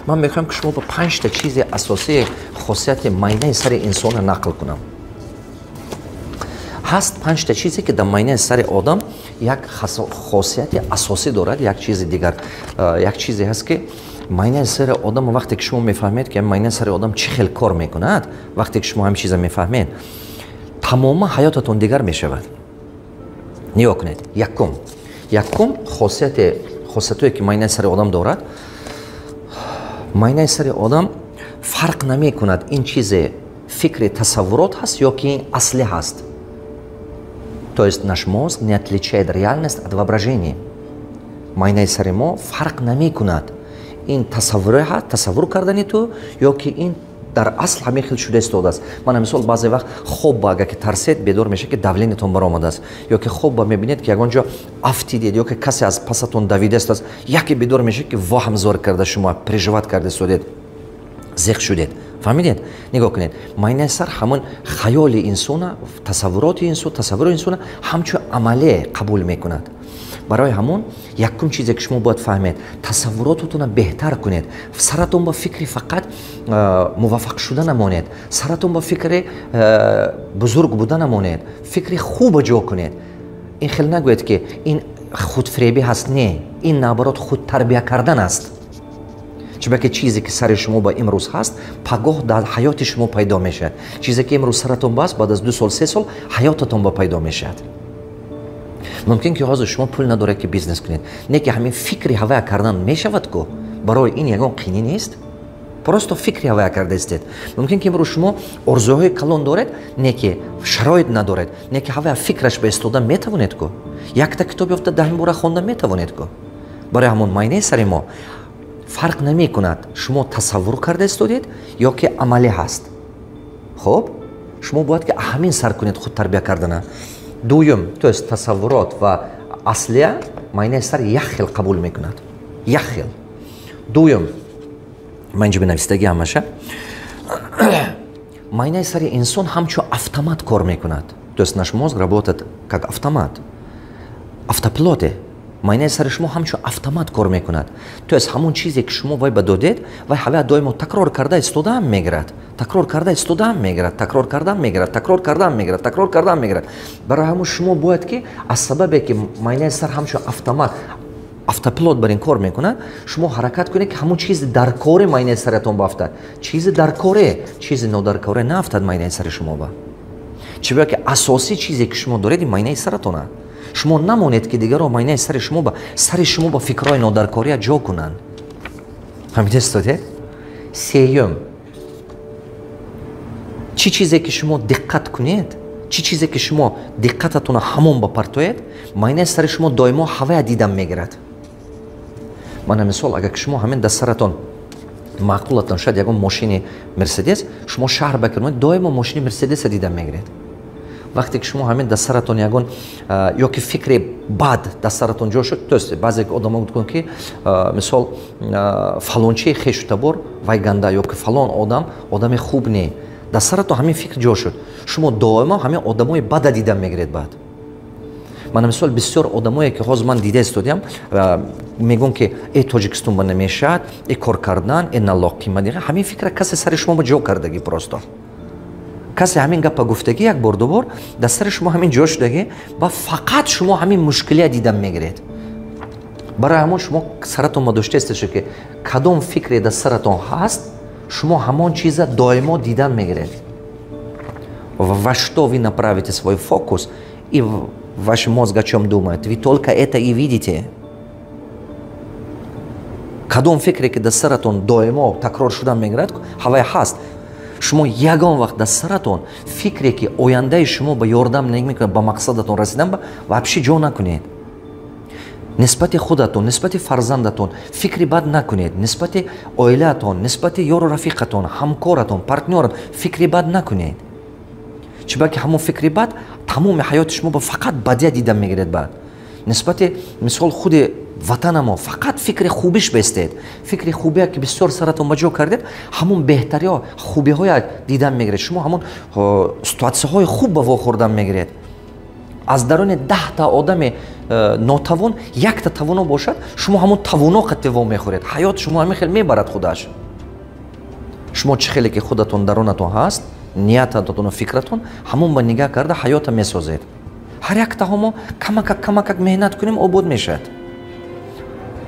من میخوام که شما با 5 تا چیز اساسی خاصیت ماینه سر انسان نقل کنم. هست 5 تا چیزی که در ماینه سر آدم یک خاصیت اساسی دارد. یک چیز دیگر یک چیزی هست که ماینه سر آدم وقتی که شما میفهمید که ماینه سر آدم چه خیلی کار میکند، وقتی که شما همین چیزا میفهمید تمام حیاتتون دیگر میشود. نگاه کنید. یکم خاصیتی که ماینه سر آدم دارد، ماینه سر آدم فرق نمی کند این چیز فکر تصورات هست یا که این اصلی هست. То есть наш мозг не отличает реальность от воображения. Майнаи сари мо фарқ намекунад ин тасаввур кардани ту ё ки ин дар асл ҳамин хел шуда истодааст. Мана мисол баъзе вақт хобба агар ки тарсед бедор мешавед ки давлениятон баромадааст, ё ки хобба мебинед ки ягон ҷо афтидед ё ки касе аз пасатон давидааст, яке бедор мешавед ки ваҳмзор карда шумо переживат карда истодед, зеқ шудед. فهمیدید؟ نگاه کنید. ماینه سر همون خیال انسان، تصورات انسان، تصور انسان همچون عمله قبول میکند. برای همون یکم چیزی که شما باید فهمید، تصوراتتون رو بهتر کنید. سرتون با فکر فقط موفق شدن نمونید. سرتون با فکر بزرگ بودن نمونید. فکر خوب جا کنید. این خیلی نگوید که این خودفریبی هست. نه، این نبرات خود تربیت کردن است. چون که چیزی که سر شما با امروز هست پگاه در حیات شما پیدا میشه. چیزی که امروز سرتون باست بعد از 2 سال 3 سال حیاتتون با پیدا میشه. ممکن که حاضر شما پول نداره که بیزنس کنید، نه که همین فکری هوا کردن میشود که برای این یگان قینی نیست. پرستو فکری هوا کرده استید. ممکن که امروز شما ارزوهای کلان دارید، نه که شرایط ندارید، نه که هوا فکرش به استودن میتوانید که یک تا کتاب یافته 10 بار خوندن میتوانید که. برای همون ماینه سر ما فرق نمی کند شما تصور کرده استودید یا که عملی هست. خب شما باید که همین سر کنید خود تربیت کردن. دویم تو است تصورات و اصلیه ماینه سر یک خیل قبول میکند. یک خیل. دویم من اینجا بنویسیدگی همشه ماینه سر انسان همچون автомат کار میکند. تو است наш мозг работает как автомат. автопилоте. ماینه سر شما همچون автомат کار میکند. تو از همون چیزی که شما وای بدادید وای هوا دائما تکرار کرده استودام میگیرد، تکرار کرده استودام میگیرد، تکرار کردن میگیرد، تکرار کردن میگیرد، تکرار کردن میگیرد. برای همون شما باید که از سببی که ماینه سر همچون автомат автопилот بر این کار میکنه شما حرکت کنید که همون چیز در کار ماینه سرتون بافتد. چیز در کاره، چیز نو در کاره نافتد ماینه سر شما با. چون که اساسی چیزی که شما دارید ماینه سرتونه. شما نمونید که دیگر ماینه سر شما با فکرهای نادرکاری جا کنن. فهمیده استاده؟ سیوم چی چیزی که شما دقت کنید، چی چیزی که شما دقتتون همون بپرتوید ماینه سر شما دائما هوا دیدن میگیرد. من مثال اگر شما همین در سرتون معقولتون شاید یکم ماشین مرسدس شما شهر بکنید دائما ماشین مرسدس دیدن میگیرید. وقتی که شما همین در سرتون یگان یا که فکر بد در سرتون جا شد، توست بعضی آدما گفتن که مثال فلانچی خیش تبار وای گنده یا که فلان آدم خوب نه، در سرتون همین فکر جا شد شما دائما همین آدمای بد دیدن میگیرید. بعد من مثال بسیار آدمایی که حاضر من دیده استودیم میگن که ای تاجیکستان بند نمیشد، ای کار کردن، ای نلاقی مدیره، همین فکر کسی سر شما با جا کردگی پرستا. کسی همین گپ گفتگی یک بار دو بار در سر شما همین جا شدگی و فقط شما همین مشکلی دیدن میگیرید. برای همون شما سرتون ما داشته استش که کدام فکری در سرتون هست شما همون چیز دائما دیدن میگیرید. Во что вы направите свой фокус и ваш мозг о чем думает, вы только это и видите. کدام فکری که در سرتون دائما تکرار شدن میگیرد هوای هست. شما یگان وقت در سرتون فکری که آینده شما به یاردم نمیکنه به مقصدتون رسیدن با вообще جا نکنید. نسبت خودتون، نسبت فرزندتون فکری بد نکنید. نسبت عائلتون، نسبت یار و رفیقتون، همکارتون، پارتنرتون فکری بد نکنید. چون که همون فکری بد تمام حیات شما با فقط بدی دیدن میگیرید. بعد نسبت مثال خود وطن ما فقط فکر خوبیش بستید. فکر خوبی که بسیار سرتون مجو کردید همون بهتری ها خوبی های دیدن میگیرید. شما همون سیتواسیون های خوب به واخوردن میگیرید. аз даруни 10 та одами нотавон 1 та тавоно бошад, шумо ҳамон тавоно қаттиво мехӯред. ҳаёт шумо ҳамин хел мебарад худаш. шумо чӣ хеле ки худатон дарунатон ҳаст, ниятатон, фикратон, ҳамон ба нигаҳ карда ҳаёта месозед. ҳар як таҳомо камакак меҳнат кунем, обод мешавад.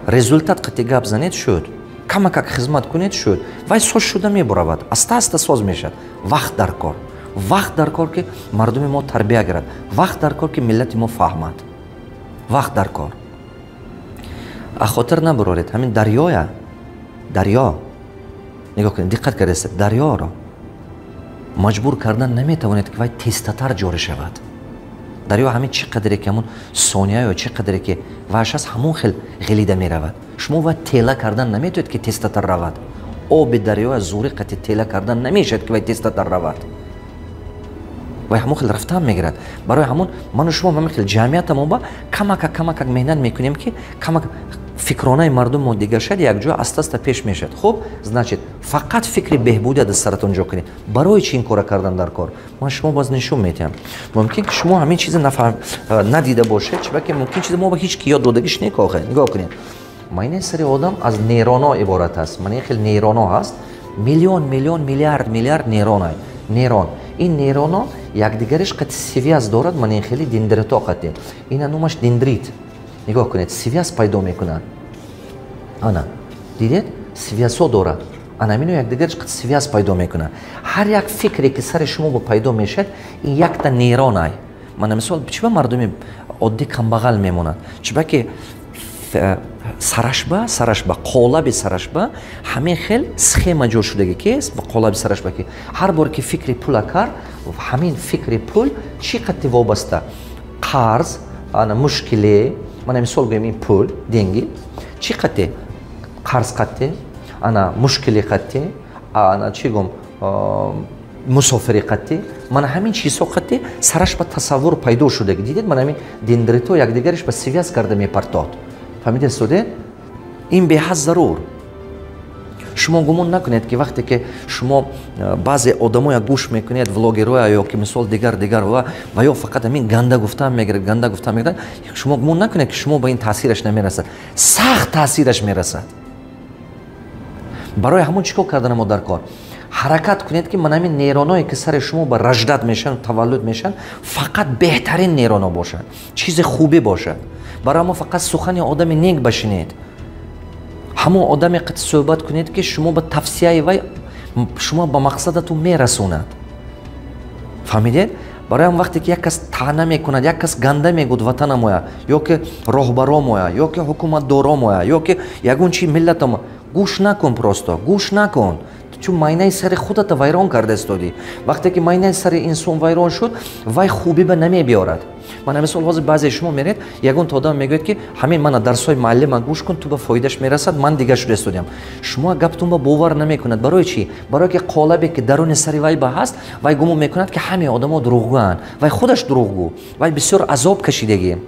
результат қати гап занед шуд, камакак хизмат кунед шуд, вай соз шуда мебуравад, аста соз мешавад. вақт дар кор. вақт дар кор ки мардуми мо тарбия гирад, вақт дар кор ки миллати мо фаҳмад, вақт дар кор. ахотир набуроред, ҳамин дарёя, дарё, нигоҳ кунед, диққат кардед, дарёро маҷбур кардан наметавонед ки вай тезтатар ҷорӣ шавад. дарё ҳамин чӣ қадре ки ҳамон сония ё чӣ қадре ки ваш аст, ҳамон хел ғилида меравад. шумо вай тела кардан наметавонед ки тезтатар равад. оби дарё аз зури қати тела кардан намешавад ки вай тезтатар равад. вай ҳамон хел рафтан мегирад. барои ҳамон ману шумо ҳамин хел ҷамъиятамон ба камакак меҳнат мекунем ки камак фикронаи мардумо дигар шад, якҷоя аста пеш мешавад. хуб, значит фақат фикри беҳбудӣ аз саратон ҷо кунед. барои чӣ ин кора кардан дар кор? ман шумо боз нишон медиҳам. мумкин ки шумо ҳамин чизе надида бошед, чибаки мумкин чизе мо ба ҳеч ки ёд додагиш некохе. нигоҳ кунед, майнаи сари одам аз нейроно иборат аст. ман ин хел нейроно ҳаст, миллион миллиард нейрон. ин нейроно якдигариш қати связ дорад. ман ин хели дендрито қати, ина номаш дендрит. нигоҳ кунед, связ пайдо мекунад. ана дидед, связҳо дорад. анамино якдигариш қати связ пайдо мекунад. ҳар як фикре ки сари шумо ба пайдо мешавад, ин якта нейронай. мана мисол чиба мардуми оддӣ камбағал мемонад, чибаки сарашба, қолаби сарашба ҳамин хел схема ҷо шудагӣ кест ба қолаби сарашба ки ҳар бор ки фикри пула кар, ҳамин фикри пул чӣ қадри вобаста? қарз, ана мушкиле, мана мисол гӯем ин пул, денги, чӣ қадри? қарз қадри, ана мушкили қадри, ана чӣ гӯм мусофири қадри, мана ҳамин чизҳо қадри сарашба тасаввур пайдо шудагӣ. дидед, мана ҳамин дендрито якдигариш ба связ карда мепартод. фаҳмидед суде? ин беҳад зарур. шумо гумон накунед ки вақте ки шумо баъзе одамоя гӯш мекунед, влогероя ё ки мисол дигар ва ё фақат ҳамин ганда гуфтан мегирад, шумо гумон накунед ки шумо ба ин таъсираш намерасад. сахт таъсираш мерасад. барои ҳамон чӣ кор кардан мо дар кор? ҳаракат кунед ки мана ҳамин нейроное ки сари шумо ба раждат мешаванд, таваллуд мешаванд, фақат беҳтарин нейроно бошад, чизи хубе бошад. барои мо фақат сухани одами нек башинед. ҳамон одаме қати суҳбат кунед ки шумо ба тавсияи вай шумо ба мақсадатон мерасонад. фаҳмидед? барои ҳам вақте ки як кас таъна мекунад, як кас ганда мегӯд ватанамоя, ё ки роҳбаромоя, ё ки ҳукуматдоромоя, ё ки ягон чи миллатамо, гӯш накун, просто гӯш накун. чун майнаи сари худата вайрон карда истоди. вақте ки майнаи сари инсон вайрон шуд, вай хубӣ ба намебиёрад. мана мисол ҳозир баъзе шумо меред, ягон та одам мегӯяд ки ҳамин мана дарсҳои муаллима гӯш кун, ту ба фоидаш мерасад, ман дигар шуда истодиам. шумо гаптон ба бовар намекунад. барои чӣ? барое ки қолабе ки даруни сари вай ба ҳаст, вай гумон мекунад ки ҳамаи одамо дурӯғгӯянд. вай худаш дурӯғгӯ, вай бисёр азоб кашидагӣ,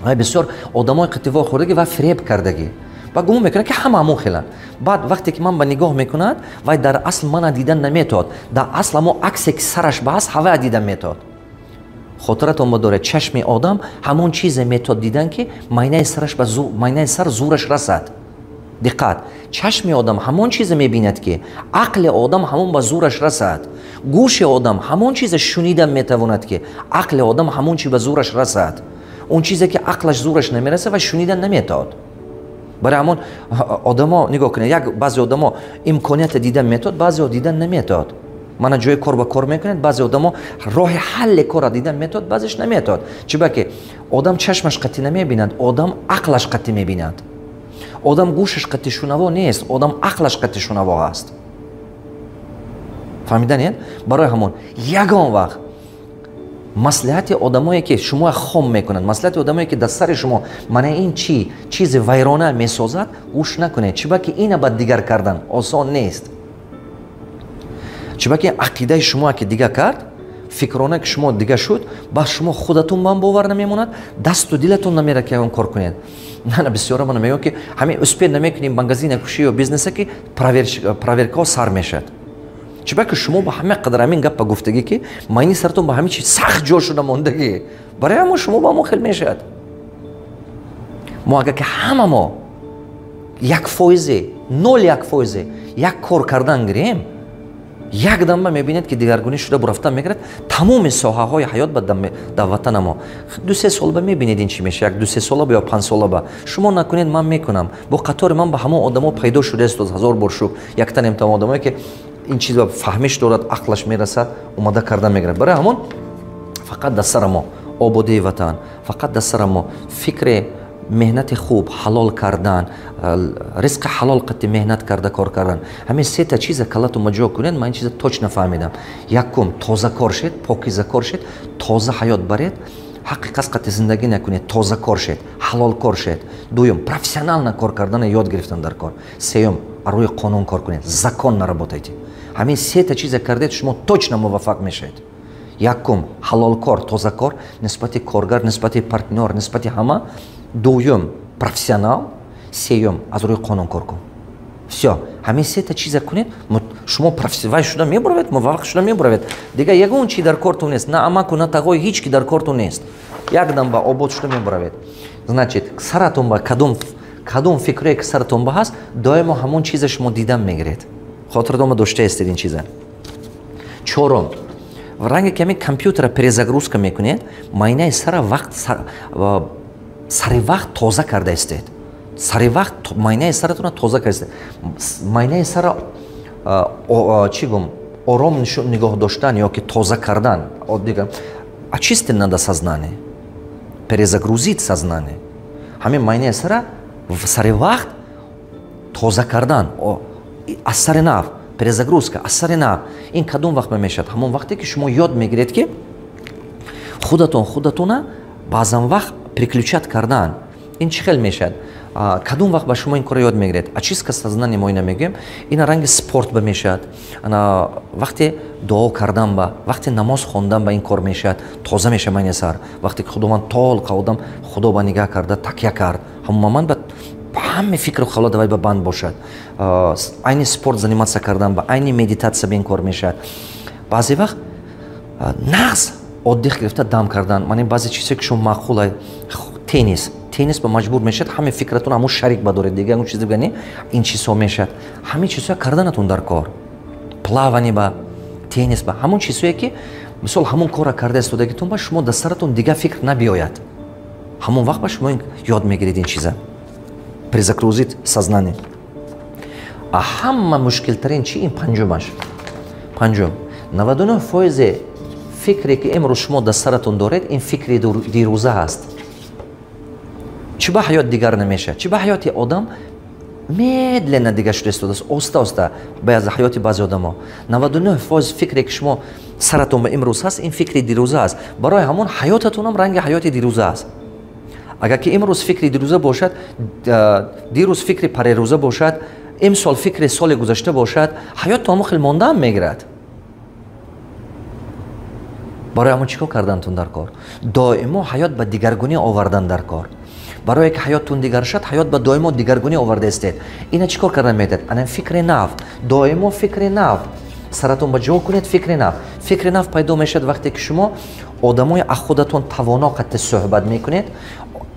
вай бисёр одамои қитивор хӯрдагӣ, вай фреб кардагӣ. ва гумон мекунад ки ҳама ҳамон хеланд. баъд вақте ки ман ба нигоҳ мекунад, вай дар асл мана дидан наметавад. дар асл ҳамон аксе ки сараш ба ҳаст, ҳавая дидан метавад. хотиратон бодоред, чашми одам ҳамон чизе метавад дидан ки майнаи сар зураш расад. диққат, чашми одам ҳамон чизе мебинад ки ақли одам ҳамон ба зураш расад. гӯши одам ҳамон чизе шунидан метавонад ки ақли одам ҳамон чи ба зураш расад. он чизе ки ақлаш зураш намерасад, вай шунидан наметавад. барои ҳамон одамо нигоҳ кунед, як баъзе одамо имконияте дидан метавад, баъзеҳо дидан наметавад. мана ҷои кор ба кор мекунед, баъзе одамо роҳи ҳалли кора дидан метавад, баъзеш наметавад. чибаки одам чашмаш қати намебинад, одам ақлаш қати мебинад. одам гӯшаш қати шунаво нест, одам ақлаш қати шунаво аст. фаҳмиданед? барои ҳамон ягон вақт маслиҳати одамое ки шумо хом мекунанд, маслиҳати одамое ки дар сари шумо мана ин чизи вайрона месозад, гӯш накунед. чибаки ина ба дигар кардан осон нест. чибаки ақидаи шумо ки дига кард, фикрона ки шумо дига шуд, ба шумо худатон ба бовар намемонад, дасту дилатон намера ки ягон кор кунед. нана бисёра мана мегӯям ки ҳамин успеҳ намекунем магазина кушӣ ё бизнесе ки проверкаҳо сар мешад. чиба ки шумо ба ҳама қадар ҳамин гапа гуфтагӣ ки майни саратон ба ҳамин чи сахт ҷо шуда мондагӣ барои ҳамо шумо ба мо хел мешавад. мо агар ки ҳама мо 1%, 0.1% як кор кардан гирем, як дамба мебинед ки дигаргунӣ шуда бурафтан мегирад тамоми соҳаҳои ҳаёт ба дар ватана мо. 2-3 сол ба мебинед ин чӣ меша, як 2-3 сола ба ё 5 сола ба шумо накунед ман мекунам. Бо қатори ман ба ҳамон одамо пайдо шудааст 1000 бор шук. Яктанем там одамое ки ин чиз ба фаҳмиш дорад, ақлаш мерасад, омада кардан мегирад. Барои ҳамон фақат дар сара мо ободии ватан, фақат дар сара мо фикри меҳнати хуб, ҳалол кардан, ризқи ҳалол қати меҳнат карда кор кардан. Ҳамин сета чиза калату маҷо кунед, ман ин чиза точно фаҳмидам. Якум тоза кор шед, покиза кор шед, тоза ҳаёт баред, ҳақиқат қати зиндагӣ накунед, тоза кор шед, ҳалол кор шед. Дуюм профессионална кор кардана ёд гирифтан дар кор. Сеюм рӯи қонун кор кунед, закон наработед. ҳамин сета чиза кардед, шумо точно муваффақ мешавед. Якум ҳалолкор, тозакор нисбати коргар, нисбати партнёр, нисбати ҳама. Дуюм профессионал, сеюм аз рӯи қонун кор кун. Всё, ҳамин сета чиза кунед, шумо профессионал шуда мебаравед, муваффақ шуда мебаравед. Дига ягон чи дар кортон нест, на амаку, на тағои ҳеҷ ки дар кортон нест. Якдам ба обод шуда мебаравед. Значит, саратон ба кадом фикрое ки саратон ба ҳаст, доимо ҳамон чиза шумо дидан мегиред. Хотирдома доштаестед ин чиза. Чорум, в ранге ки ҳамин компютера перезагрузка мекунед, майнаи сара вақт сари вақт тоза кардаистед. Сари вақт майнаи саратона тоза кардаистед. Майнаи сара чӣ гум ором нигоҳ доштан ёки тоза кардан, оддига очистить надо сознание, перезагрузить сознание. Ҳамин майнаи сара сари вақт тоза кардан, аз сари нав, перезагрузка, аз сари нав. Ин кадом вақт мемешад? Ҳамон вақте ки шумо ёд мегиред ки худатона баъзан вақт приключат кардан. Ин чӣ хел мешад? Кадом вақт ба шумо ин кора ёд мегиред? Очистка сознания мо ина мегӯем. Ина ранги спорт ба мешад. Вақте дуо кардан ба, вақте намоз хондан ба ин кор мешад. Тоза меша майни сар. Вақте ки худо ман толқа одам худо ба нигоҳ карда, такя кард. Ҳамон ман ба ҳаме фикру хало давай ба банд бошад. Айни спорт заниматься кардан ба, айни медитация ба ин кор мешад. Баъзе вақт нағз оддих гирифта дам кардан. Ман ин баъзе чизое ки шумо маъқул теннис ба маҷбур мешад, ҳаме фикратон ҳамон шарик бадоред, дига ягон чиз дига не, ин чизҳо мешад. Ҳамин чизҳоя карданатон дар кор. Плавани ба, теннис ба, ҳамон чизҳое ки мисол ҳамон кора карда истодагитон ба шумо дар саратон дига фикр набиёяд. Ҳамон вақт ба шумо ёд мегиред ин чиза. Перезагрузить сознание. А ҳама мушкилтарин чи ин панҷумаш. Панҷум, 99% фикре ки имрӯз шумо дар саратон доред, ин фикри дирӯза ҳаст. Чӣ ба ҳаёт дигар намеша? Чӣ ба ҳаёти одам медленно дигар шуда истодааст, оста ба ҳаёти баъзе одамо. 99% фикре ки шумо саратон ба имрӯз ҳаст, ин фикри дирӯза аст. Барои ҳамон ҳаётатонам ранги ҳаёти дирӯза аст. Агар ки имрӯз фикри дирӯза бошад, дирӯз фикри парерӯза бошад, имсол фикри соли гузашта бошад, ҳаёттон ҳамон хел мондаам мегирад. барои ҳамон чӣ кор кардантон дар кор? Доимо ҳаёт ба дигаргунӣ овардан дар кор. Барое ки ҳаёттон дигар шад, ҳаёт ба доимо дигаргунӣ овардаистед. Ина чӣ кор кардан метавонед? Ана фикри нав, доимо фикри нав. Саратон ба ҷо кунед фикри нав. Фикри нав пайдо мешад вақте ки шумо одамои аз худатон тавоно қатти суҳбат мекунед,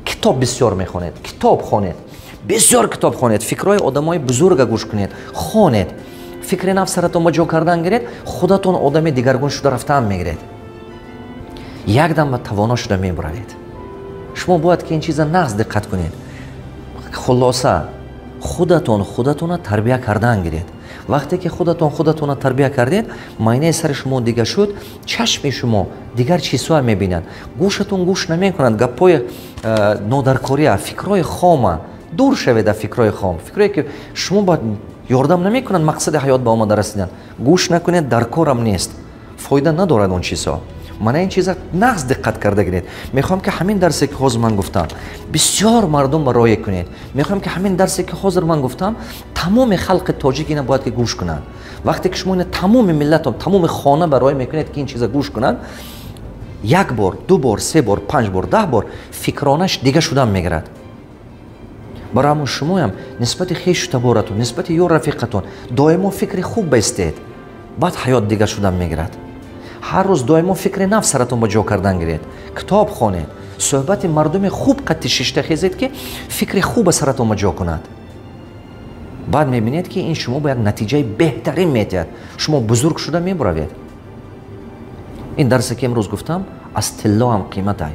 китоб бисёр мехонед, китоб хонед, бисёр китоб хонед, фикрои одамои бузурга гӯш кунед, хонед. Фикри нав саратон ба ҷо кардан гиред, худатон одами дигаргун шуда рафтан мегиред. Якдам ба тавоно шуда мебаравед. шумо бояд ки ин чиза нағз диққат кунед. Хулоса, худатона тарбия кардан гиред. Вақте ки худатона тарбия кардед, майнаи сари шумо дига шуд, чашми шумо дигар чизҳоя мебинад. Гӯшатон гӯш намекунад гапҳои нодаркория, фикрои хома. дур шавед аз фикрои хом. Фикрое ки шумо ба ёрдам намекунад мақсади ҳаёт ба омада расидан. Гӯш накунед, дар корам нест. Фоида надорад он чизҳо. Мана ин чиза нағз диққат карда гиред. Мехоҳам ки ҳамин дарсе ки ҳозир ман гуфтам, бисёр мардум ба роя кунед. Мехоҳам ки ҳамин дарсе ки ҳозир ман гуфтам, тамоми халқи тоҷик ина бояд ки гӯш кунанд. Вақте ки шумо ина тамоми миллатом, тамоми хона ба роя мекунед ки ин чиза гӯш кунанд, як бор, ду бор, се бор, 5 бор, 10 бор фикронаш дига шудан мегирад. Барои ҳамон шумоям нисбати хешу таборатон, нисбати ё рафиқатон доимо фикри хуб байстед. بعد حیات دیگر شدن میگیرد. هر روز دائما فکر نفس سرتون با جا کردن گیرید، کتاب خوانید، صحبت مردم خوب قد 6 خیزید که فکر خوب سرتون با جا کند. بعد میبینید که این شما با یک نتیجه بهترین میتید، شما بزرگ شده میبروید. این درسی که امروز گفتم از طلا هم قیمت های.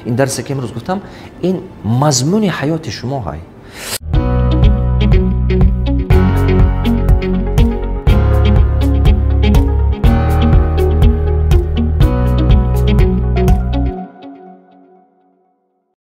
این درسی که امروز گفتم این مضمون حیات شما های.